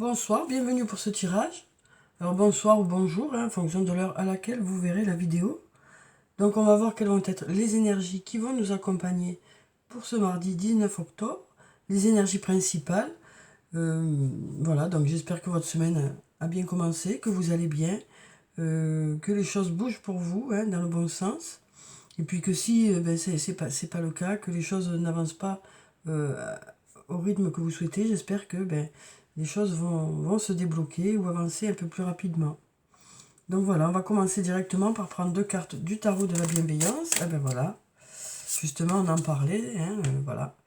Bonsoir, bienvenue pour ce tirage. Alors bonsoir ou bonjour, en fonction de l'heure à laquelle vous verrez la vidéo. Donc on va voir quelles vont être les énergies qui vont nous accompagner pour ce mardi 19 octobre. Les énergies principales. Voilà, donc j'espère que votre semaine a bien commencé, que vous allez bien, que les choses bougent pour vous, dans le bon sens. Et puis que si c'est pas le cas, que les choses n'avancent pas au rythme que vous souhaitez, j'espère que les choses vont se débloquer ou avancer un peu plus rapidement. Donc voilà, on va commencer directement par prendre deux cartes du tarot de la bienveillance. Et ben voilà, justement on en parlait, voilà.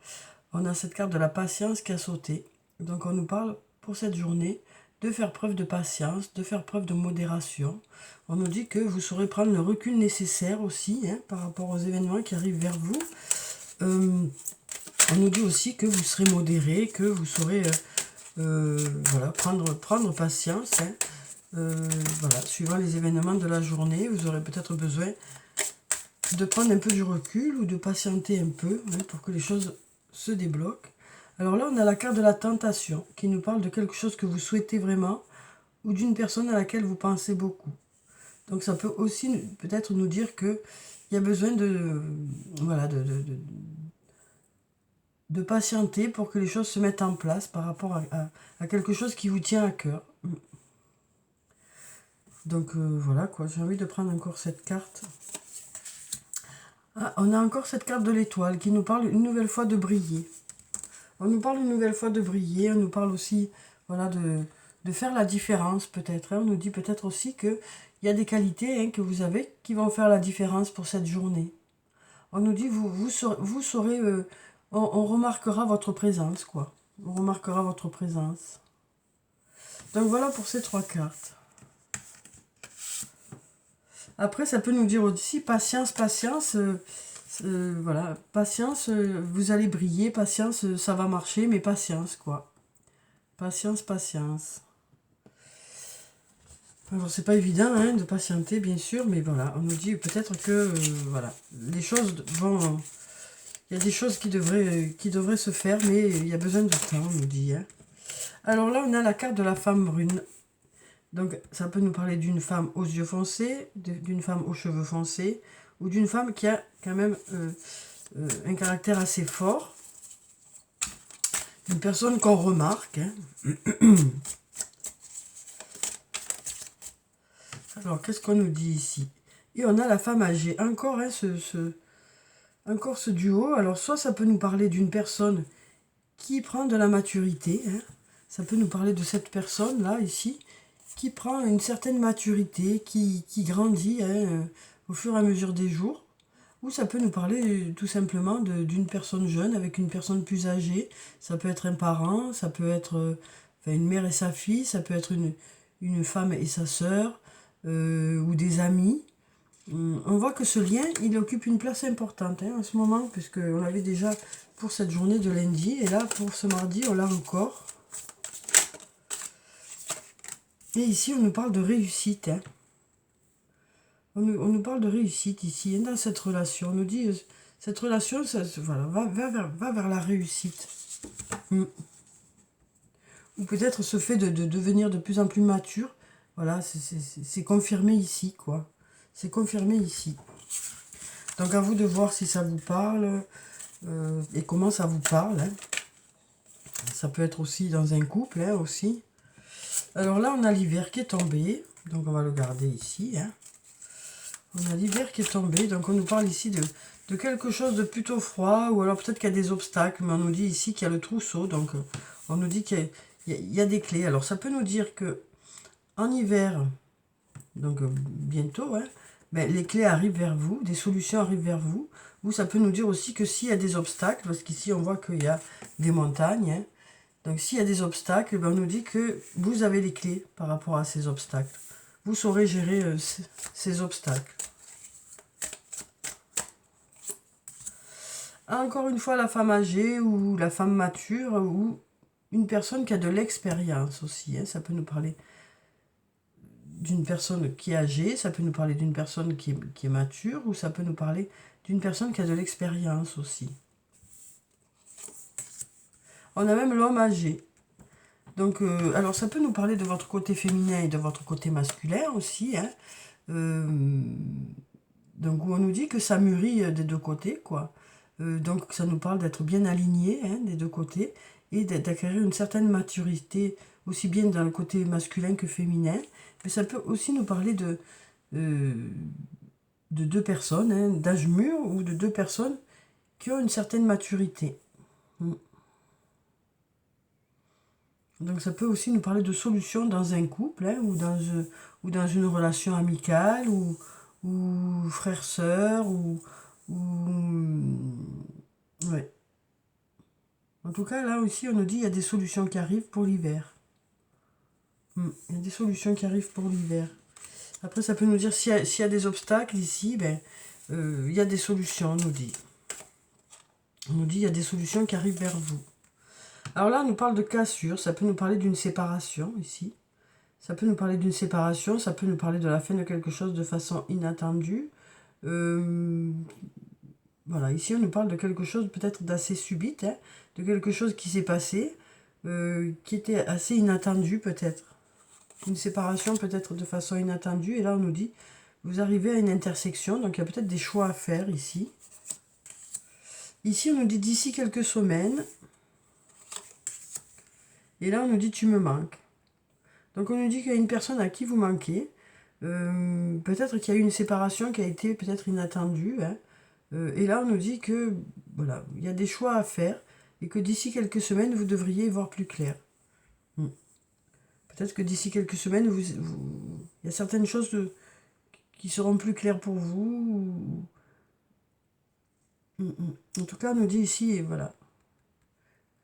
On a cette carte de la patience qui a sauté. Donc on nous parle pour cette journée de faire preuve de patience, de faire preuve de modération. On nous dit que vous saurez prendre le recul nécessaire aussi par rapport aux événements qui arrivent vers vous. On nous dit aussi que vous serez modéré, que vous saurez voilà, prendre patience. Voilà, suivant les événements de la journée, vous aurez peut-être besoin de prendre un peu du recul ou de patienter un peu pour que les choses se débloquent. Alors là, on a la carte de la tentation qui nous parle de quelque chose que vous souhaitez vraiment ou d'une personne à laquelle vous pensez beaucoup. Donc ça peut aussi peut-être nous dire que il y a besoin voilà, de patienter pour que les choses se mettent en place par rapport à quelque chose qui vous tient à cœur. Donc voilà quoi, j'ai envie de prendre encore cette carte. Ah, on a encore cette carte de l'étoile qui nous parle une nouvelle fois de briller. On nous parle une nouvelle fois de briller, on nous parle aussi voilà, de faire la différence peut-être. On nous dit peut-être aussi qu'il y a des qualités que vous avez qui vont faire la différence pour cette journée. On nous dit vous saurez on remarquera votre présence, quoi. On remarquera votre présence. Donc voilà pour ces trois cartes. Après, ça peut nous dire aussi patience, patience. Voilà, patience, vous allez briller, patience, ça va marcher, mais patience, quoi. Patience, patience. Alors, c'est pas évident de patienter, bien sûr, mais voilà, on nous dit peut-être que, voilà, les choses vont... Il y a des choses qui devraient se faire, mais il y a besoin de temps, on nous dit. Alors là, on a la carte de la femme brune. Donc, ça peut nous parler d'une femme aux yeux foncés, d'une femme aux cheveux foncés, ou d'une femme qui a quand même un caractère assez fort. Une personne qu'on remarque. Alors, qu'est-ce qu'on nous dit ici? Et on a la femme âgée. Encore, encore ce duo. Alors, soit ça peut nous parler d'une personne qui prend de la maturité. Ça peut nous parler de cette personne-là, ici, qui prend une certaine maturité, qui grandit au fur et à mesure des jours. Ou ça peut nous parler tout simplement d'une personne jeune avec une personne plus âgée. Ça peut être un parent, ça peut être une mère et sa fille, ça peut être une femme et sa sœur, ou des amis. On voit que ce lien, il occupe une place importante en ce moment, puisqu'on l'avait déjà pour cette journée de lundi, et là, pour ce mardi, on l'a encore. Et ici, on nous parle de réussite. On nous parle de réussite ici, dans cette relation. On nous dit, cette relation, voilà, va vers la réussite. Ou peut-être ce fait de devenir de plus en plus mature. Voilà, c'est confirmé ici, quoi. C'est confirmé ici. Donc à vous de voir si ça vous parle et comment ça vous parle. Ça peut être aussi dans un couple, aussi. Alors là, on a l'hiver qui est tombé. Donc on va le garder ici. On a l'hiver qui est tombé. Donc on nous parle ici de quelque chose de plutôt froid. Ou alors peut-être qu'il y a des obstacles. Mais on nous dit ici qu'il y a le trousseau. Donc on nous dit qu'il y a des clés. Alors ça peut nous dire que en hiver, donc bientôt, les clés arrivent vers vous, des solutions arrivent vers vous. Ou ça peut nous dire aussi que s'il y a des obstacles, parce qu'ici on voit qu'il y a des montagnes, donc s'il y a des obstacles, on nous dit que vous avez les clés par rapport à ces obstacles. Vous saurez gérer ces obstacles. Encore une fois, la femme âgée ou la femme mature ou une personne qui a de l'expérience aussi. Ça peut nous parler d'une personne qui est âgée, ça peut nous parler d'une personne qui est mature, ou ça peut nous parler d'une personne qui a de l'expérience aussi. On a même l'homme âgé. Donc, alors ça peut nous parler de votre côté féminin et de votre côté masculin aussi, hein. Donc, où on nous dit que ça mûrit des deux côtés, quoi. Donc, ça nous parle d'être bien aligné, hein, des deux côtés, et d'acquérir une certaine maturité, aussi bien dans le côté masculin que féminin. Mais ça peut aussi nous parler euh, de deux personnes, hein, d'âge mûr, ou de deux personnes qui ont une certaine maturité. Donc ça peut aussi nous parler de solutions dans un couple, hein, ou dans une relation amicale, ou frère-sœur, ouais. En tout cas, là aussi, on nous dit qu'il y a des solutions qui arrivent pour l'hiver. Il y a des solutions qui arrivent pour l'hiver. Après, ça peut nous dire s'il y a des obstacles ici, ben, il y a des solutions, on nous dit. On nous dit qu'il y a des solutions qui arrivent vers vous. Alors là, on nous parle de cassure, ça peut nous parler d'une séparation ici. Ça peut nous parler d'une séparation, ça peut nous parler de la fin de quelque chose de façon inattendue. Voilà, ici on nous parle de quelque chose peut-être d'assez subite, hein, de quelque chose qui s'est passé, qui était assez inattendu peut-être. Une séparation peut-être de façon inattendue, et là on nous dit, vous arrivez à une intersection, donc il y a peut-être des choix à faire ici. Ici on nous dit d'ici quelques semaines, et là on nous dit tu me manques. Donc on nous dit qu'il y a une personne à qui vous manquez, peut-être qu'il y a eu une séparation qui a été peut-être inattendue, hein. Et là on nous dit que voilà, il y a des choix à faire et que d'ici quelques semaines vous devriez y voir plus clair. Peut-être que d'ici quelques semaines il y a certaines choses qui seront plus claires pour vous. En tout cas on nous dit ici, voilà,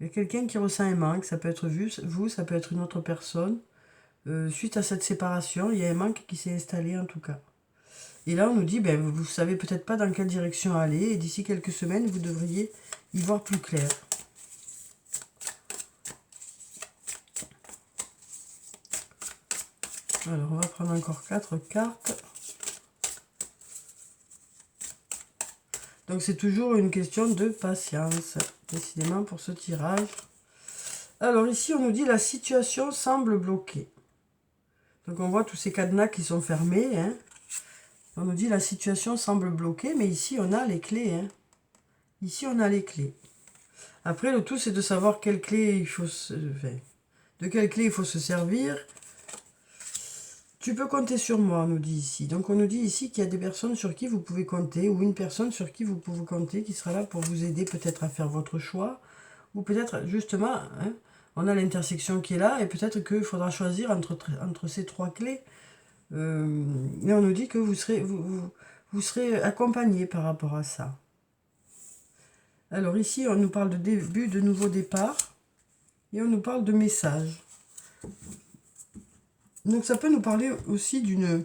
il y a quelqu'un qui ressent un manque, ça peut être vous, ça peut être une autre personne. Suite à cette séparation, il y a un manque qui s'est installé en tout cas. Et là, on nous dit, ben, vous ne savez peut-être pas dans quelle direction aller, et d'ici quelques semaines, vous devriez y voir plus clair. Alors, on va prendre encore 4 cartes. Donc, c'est toujours une question de patience, décidément, pour ce tirage. Alors, ici, on nous dit, la situation semble bloquée. Donc, on voit tous ces cadenas qui sont fermés, hein. On nous dit la situation semble bloquée, mais ici on a les clés, hein. Ici on a les clés. Après le tout c'est de savoir quelle clé il faut de quelle clé il faut se servir. Tu peux compter sur moi, on nous dit ici. Donc on nous dit ici qu'il y a des personnes sur qui vous pouvez compter, ou une personne sur qui vous pouvez compter, qui sera là pour vous aider peut-être à faire votre choix, ou peut-être justement, hein, on a l'intersection qui est là, et peut-être qu'il faudra choisir entre ces trois clés. Et on nous dit que vous serez accompagné par rapport à ça. Alors ici, on nous parle de début, de nouveau départ, et on nous parle de message. Donc ça peut nous parler aussi d'une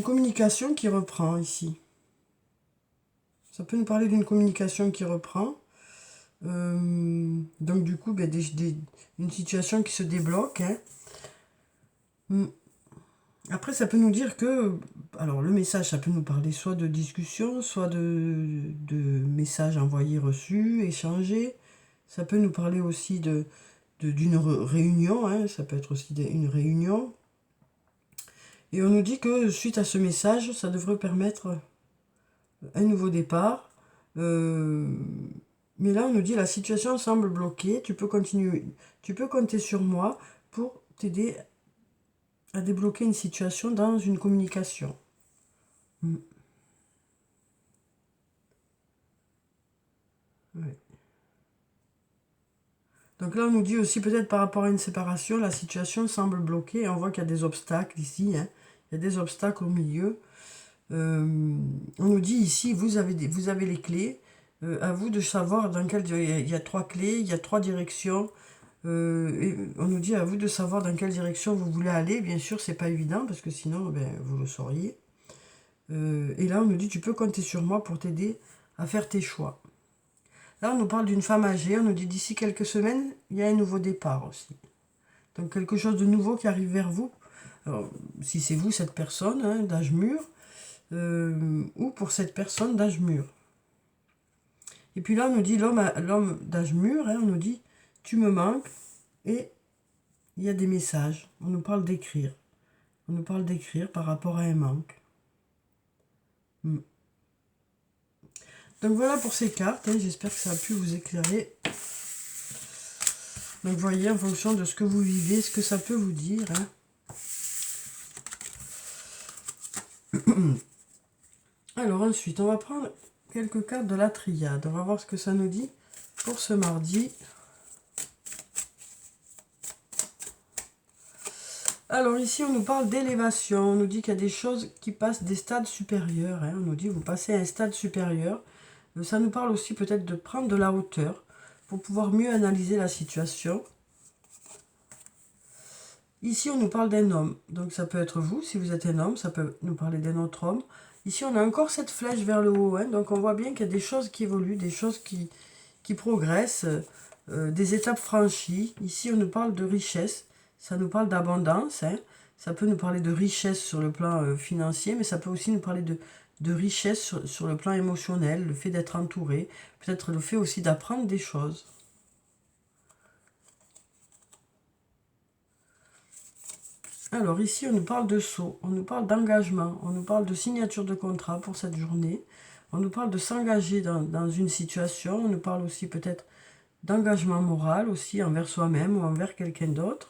communication qui reprend ici. Ça peut nous parler d'une communication qui reprend. Donc du coup, ben, une situation qui se débloque, hein. Après, ça peut nous dire que, alors le message, ça peut nous parler soit de discussion, soit de messages envoyés, reçus, échangés. Ça peut nous parler aussi d'une réunion, hein, ça peut être aussi une réunion. Et on nous dit que suite à ce message, ça devrait permettre un nouveau départ. Mais là, on nous dit la situation semble bloquée, tu peux continuer, tu peux compter sur moi pour t'aider à débloquer une situation dans une communication. Ouais. Donc là, on nous dit aussi peut-être par rapport à une séparation, la situation semble bloquée. Et on voit qu'il y a des obstacles ici, hein. Il y a des obstacles au milieu. On nous dit ici, vous avez les clés. À vous de savoir dans quelle... Il y a 3 clés, il y a 3 directions. Et on nous dit à vous de savoir dans quelle direction vous voulez aller. Bien sûr, c'est pas évident parce que sinon, ben, vous le sauriez. Et là, on nous dit, tu peux compter sur moi pour t'aider à faire tes choix. Là, on nous parle d'une femme âgée. On nous dit, d'ici quelques semaines, il y a un nouveau départ aussi. Donc, quelque chose de nouveau qui arrive vers vous. Alors, si c'est vous, cette personne, hein, d'âge mûr, ou pour cette personne d'âge mûr. Et puis là, on nous dit, l'homme d'âge mûr, hein, on nous dit, tu me manques. Et il y a des messages. On nous parle d'écrire. On nous parle d'écrire par rapport à un manque. Donc voilà pour ces cartes. J'espère que ça a pu vous éclairer. Donc voyez en fonction de ce que vous vivez, ce que ça peut vous dire. Alors ensuite, on va prendre quelques cartes de la triade. On va voir ce que ça nous dit pour ce mardi. Alors ici, on nous parle d'élévation. On nous dit qu'il y a des choses qui passent des stades supérieurs. On nous dit vous passez à un stade supérieur. Ça nous parle aussi peut-être de prendre de la hauteur pour pouvoir mieux analyser la situation. Ici, on nous parle d'un homme. Donc ça peut être vous, si vous êtes un homme, ça peut nous parler d'un autre homme. Ici, on a encore cette flèche vers le haut. Donc on voit bien qu'il y a des choses qui évoluent, des choses qui progressent, des étapes franchies. Ici, on nous parle de richesse. Ça nous parle d'abondance. Ça peut nous parler de richesse sur le plan financier, mais ça peut aussi nous parler de richesse sur le plan émotionnel, le fait d'être entouré, peut-être le fait aussi d'apprendre des choses. Alors ici, on nous parle de saut, on nous parle d'engagement, on nous parle de signature de contrat pour cette journée, on nous parle de s'engager dans une situation, on nous parle aussi peut-être d'engagement moral aussi envers soi-même ou envers quelqu'un d'autre.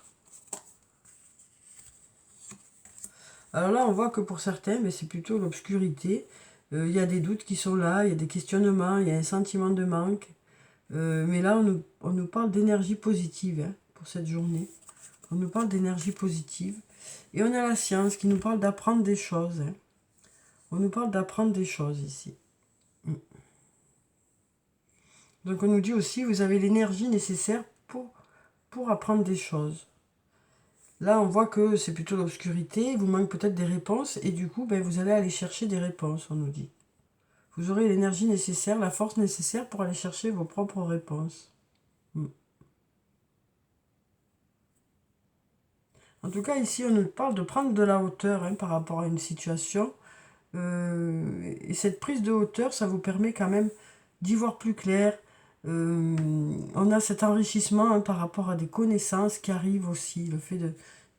Alors là, on voit que pour certains, mais c'est plutôt l'obscurité. Il y a des doutes qui sont là, il y a des questionnements, il y a un sentiment de manque. Mais là, on nous parle d'énergie positive pour cette journée. On nous parle d'énergie positive. Et on a la science qui nous parle d'apprendre des choses. On nous parle d'apprendre des choses ici. Donc on nous dit aussi, vous avez l'énergie nécessaire pour apprendre des choses. Là, on voit que c'est plutôt l'obscurité, il vous manque peut-être des réponses, et du coup, vous allez aller chercher des réponses, on nous dit. Vous aurez l'énergie nécessaire, la force nécessaire pour aller chercher vos propres réponses. En tout cas, ici, on nous parle de prendre de la hauteur par rapport à une situation. Et cette prise de hauteur, ça vous permet quand même d'y voir plus clair. On a cet enrichissement par rapport à des connaissances qui arrivent aussi. Le fait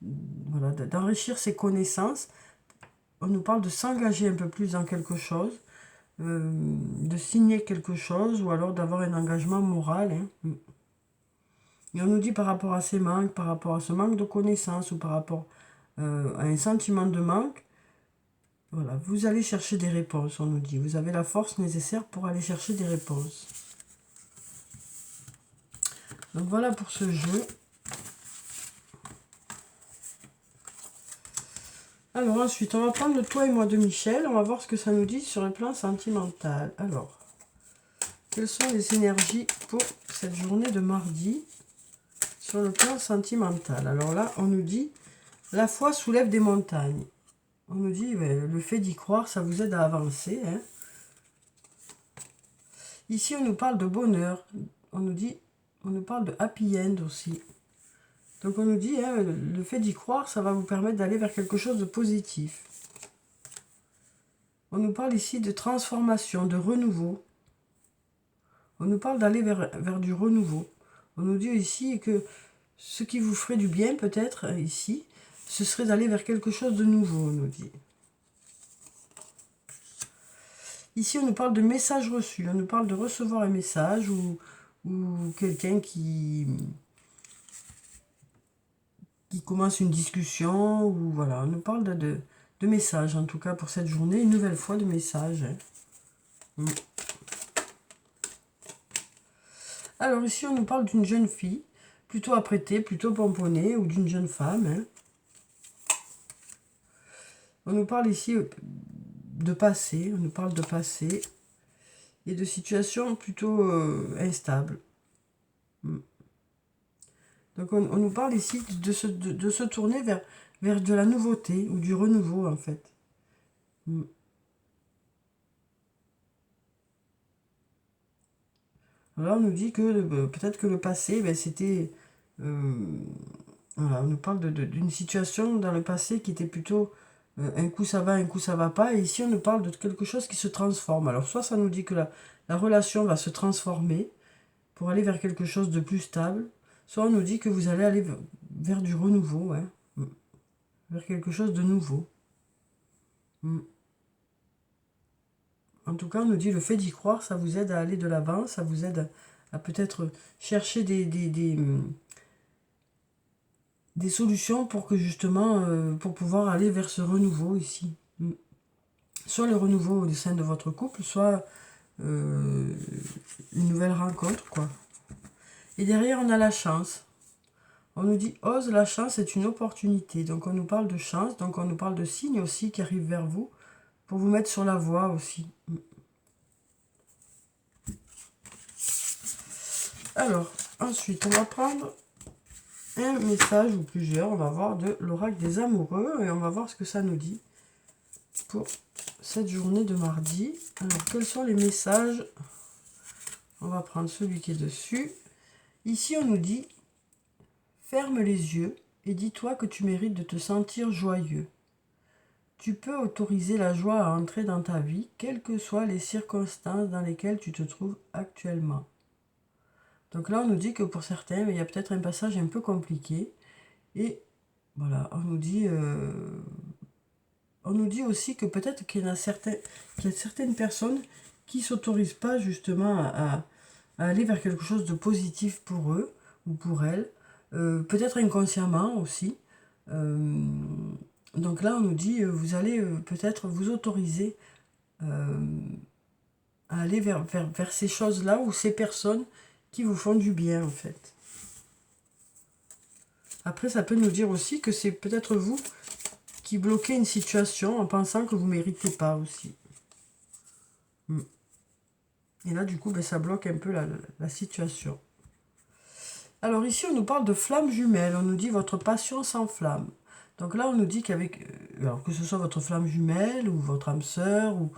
d'enrichir ses connaissances. On nous parle de s'engager un peu plus dans quelque chose. De signer quelque chose ou alors d'avoir un engagement moral. Et on nous dit par rapport à ces manques, par rapport à ce manque de connaissances ou par rapport à un sentiment de manque, voilà, vous allez chercher des réponses, on nous dit. Vous avez la force nécessaire pour aller chercher des réponses. Donc voilà pour ce jeu. Alors ensuite, on va prendre le toi et moi de Michel. On va voir ce que ça nous dit sur le plan sentimental. Alors, quelles sont les énergies pour cette journée de mardi sur le plan sentimental? Alors là, on nous dit, la foi soulève des montagnes. On nous dit, le fait d'y croire, ça vous aide à avancer. Ici, on nous parle de bonheur. On nous parle de happy end aussi. Donc on nous dit, le fait d'y croire, ça va vous permettre d'aller vers quelque chose de positif. On nous parle ici de transformation, de renouveau. On nous parle d'aller vers du renouveau. On nous dit ici que ce qui vous ferait du bien, peut-être, ici, ce serait d'aller vers quelque chose de nouveau, on nous dit. Ici, on nous parle de message reçu. On nous parle de recevoir un message ou quelqu'un qui commence une discussion. Ou voilà, on nous parle de messages, en tout cas, pour cette journée. Une nouvelle fois de messages. Alors ici, on nous parle d'une jeune fille, plutôt apprêtée, plutôt pomponnée, ou d'une jeune femme. On nous parle ici de passé, on nous parle de passé et de situations plutôt instables. Donc on nous parle ici de se tourner vers de la nouveauté ou du renouveau en fait. Alors on nous dit que peut-être que le passé, c'était... voilà, on nous parle d'une situation dans le passé qui était plutôt... un coup ça va, un coup ça va pas. Et ici, on nous parle de quelque chose qui se transforme. Alors, soit ça nous dit que la relation va se transformer pour aller vers quelque chose de plus stable. soit on nous dit que vous allez aller vers du renouveau, hein, vers quelque chose de nouveau. En tout cas, on nous dit le fait d'y croire, ça vous aide à aller de l'avant, ça vous aide à peut-être chercher des solutions pour que justement, pour pouvoir aller vers ce renouveau ici. Soit le renouveau au sein de votre couple, soit une nouvelle rencontre, quoi. Et derrière, on a la chance. On nous dit, ose, la chance est une opportunité. Donc on nous parle de chance, donc on nous parle de signes aussi qui arrivent vers vous, pour vous mettre sur la voie aussi. Alors, ensuite, on va prendre un message ou plusieurs. On va voir de l'oracle des amoureux et on va voir ce que ça nous dit pour cette journée de mardi. Alors, quels sont les messages? On va prendre celui qui est dessus. Ici, on nous dit, ferme les yeux et dis-toi que tu mérites de te sentir joyeux. Tu peux autoriser la joie à entrer dans ta vie, quelles que soient les circonstances dans lesquelles tu te trouves actuellement. Donc là, on nous dit que pour certains, il y a peut-être un passage un peu compliqué. Et voilà, on nous dit aussi que peut-être qu'il y a certaines personnes qui ne s'autorisent pas justement à aller vers quelque chose de positif pour eux ou pour elles. Peut-être inconsciemment aussi. Donc là, on nous dit, vous allez peut-être vous autoriser à aller vers ces choses-là ou ces personnes qui vous font du bien, en fait. Après, ça peut nous dire aussi que c'est peut-être vous qui bloquez une situation en pensant que vous ne méritez pas aussi. Et là, du coup, ça bloque un peu la situation. Alors ici, on nous parle de flammes jumelles. On nous dit votre passion s'enflamme. Donc là, on nous dit qu'avec, alors que ce soit votre flamme jumelle ou votre âme sœur ou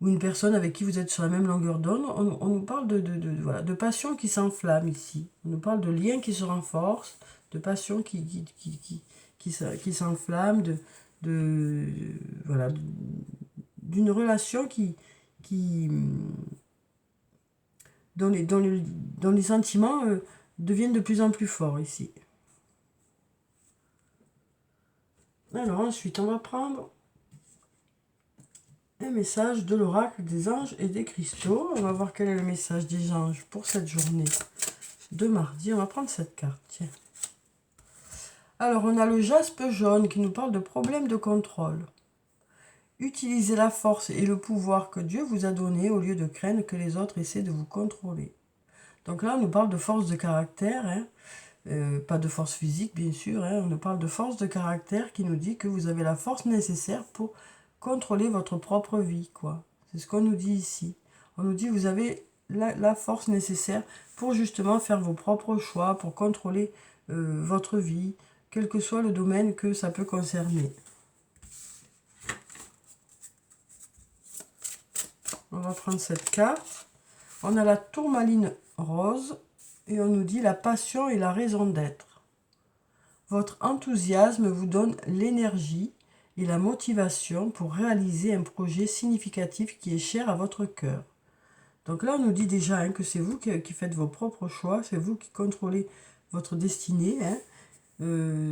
une personne avec qui vous êtes sur la même longueur d'onde, on nous parle de passion qui s'enflamme ici. On nous parle de liens qui se renforcent, de passion qui s'enflamme, d'une relation dont les sentiments deviennent de plus en plus forts ici. Alors ensuite, on va prendre un message de l'oracle des anges et des cristaux. On va voir quel est le message des anges pour cette journée de mardi. On va prendre cette carte, tiens. Alors, on a le jaspe jaune qui nous parle de problèmes de contrôle. Utilisez la force et le pouvoir que Dieu vous a donné au lieu de craindre que les autres essaient de vous contrôler. Donc là, on nous parle de force de caractère, hein. Pas de force physique, bien sûr. Hein. On nous parle de force de caractère qui nous dit que vous avez la force nécessaire pour contrôler votre propre vie, quoi. C'est ce qu'on nous dit ici. On nous dit que vous avez la force nécessaire pour justement faire vos propres choix, pour contrôler votre vie, quel que soit le domaine que ça peut concerner. On va prendre cette carte. On a la tourmaline rose et on nous dit la passion et la raison d'être. Votre enthousiasme vous donne l'énergie et la motivation pour réaliser un projet significatif qui est cher à votre cœur. Donc là, on nous dit déjà hein, que c'est vous qui faites vos propres choix, c'est vous qui contrôlez votre destinée, hein.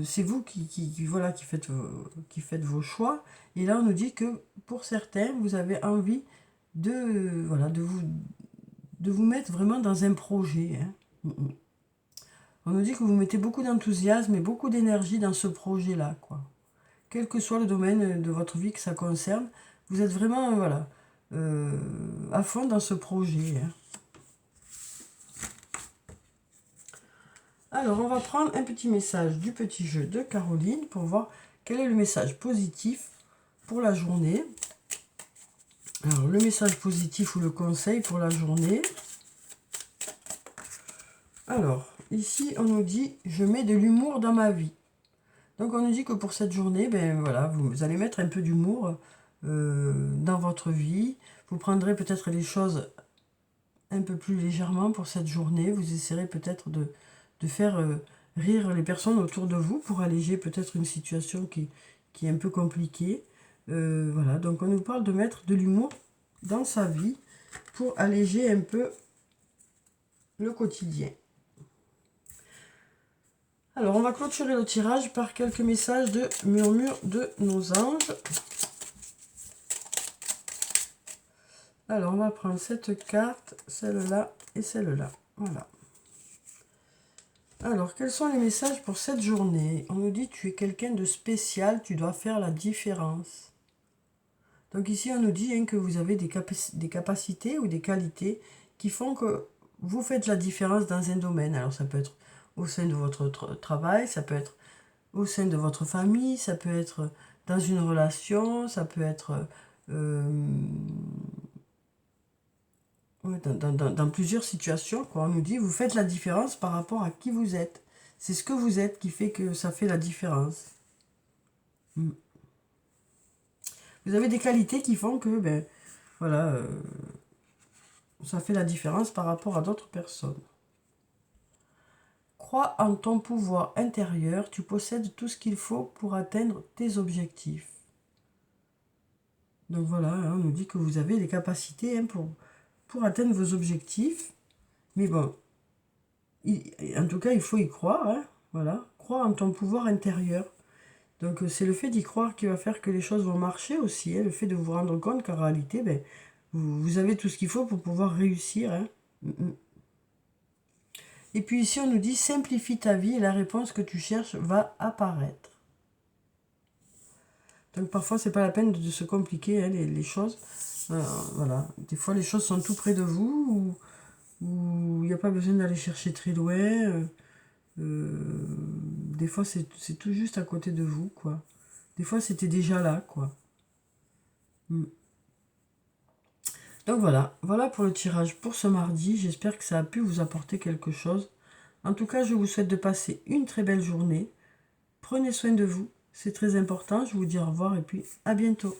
C'est vous qui faites vos choix. Et là, on nous dit que pour certains, vous avez envie de vous mettre vraiment dans un projet. Hein. On nous dit que vous mettez beaucoup d'enthousiasme et beaucoup d'énergie dans ce projet-là, quoi. Quel que soit le domaine de votre vie que ça concerne, vous êtes vraiment à fond dans ce projet. Hein. Alors, on va prendre un petit message du petit jeu de Caroline pour voir quel est le message positif pour la journée. Alors, le message positif ou le conseil pour la journée. Alors, ici, on nous dit « Je mets de l'humour dans ma vie ». Donc, on nous dit que pour cette journée, vous allez mettre un peu d'humour dans votre vie. Vous prendrez peut-être les choses un peu plus légèrement pour cette journée. Vous essaierez peut-être de faire rire les personnes autour de vous pour alléger peut-être une situation qui est un peu compliquée. Voilà, donc on nous parle de mettre de l'humour dans sa vie pour alléger un peu le quotidien. Alors, on va clôturer le tirage par quelques messages de murmure de nos anges. Alors, on va prendre cette carte, celle-là et celle-là. Voilà. Alors, quels sont les messages pour cette journée? On nous dit, tu es quelqu'un de spécial, tu dois faire la différence. Donc ici, on nous dit hein, que vous avez des capacités ou des qualités qui font que vous faites la différence dans un domaine. Alors, ça peut être au sein de votre travail, ça peut être au sein de votre famille, ça peut être dans une relation, ça peut être dans plusieurs situations. Quoi. On nous dit, vous faites la différence par rapport à qui vous êtes. C'est ce que vous êtes qui fait que ça fait la différence. Vous avez des qualités qui font que, ben, voilà, ça fait la différence par rapport à d'autres personnes. Crois en ton pouvoir intérieur, tu possèdes tout ce qu'il faut pour atteindre tes objectifs. Donc voilà, hein, on nous dit que vous avez les capacités hein, pour atteindre vos objectifs. Mais bon, en tout cas, il faut y croire. Hein, voilà, crois en ton pouvoir intérieur. Donc c'est le fait d'y croire qui va faire que les choses vont marcher aussi. Hein, le fait de vous rendre compte qu'en réalité, ben, vous avez tout ce qu'il faut pour pouvoir réussir. Hein. Et puis ici, on nous dit, simplifie ta vie et la réponse que tu cherches va apparaître. Donc parfois, c'est pas la peine de se compliquer hein, les choses. Voilà. Des fois, les choses sont tout près de vous, ou il n'y a pas besoin d'aller chercher très loin. Des fois, c'est tout juste à côté de vous, quoi. Des fois, c'était déjà là, quoi. Donc voilà pour le tirage pour ce mardi. J'espère que ça a pu vous apporter quelque chose. En tout cas, je vous souhaite de passer une très belle journée. Prenez soin de vous, c'est très important. Je vous dis au revoir et puis à bientôt.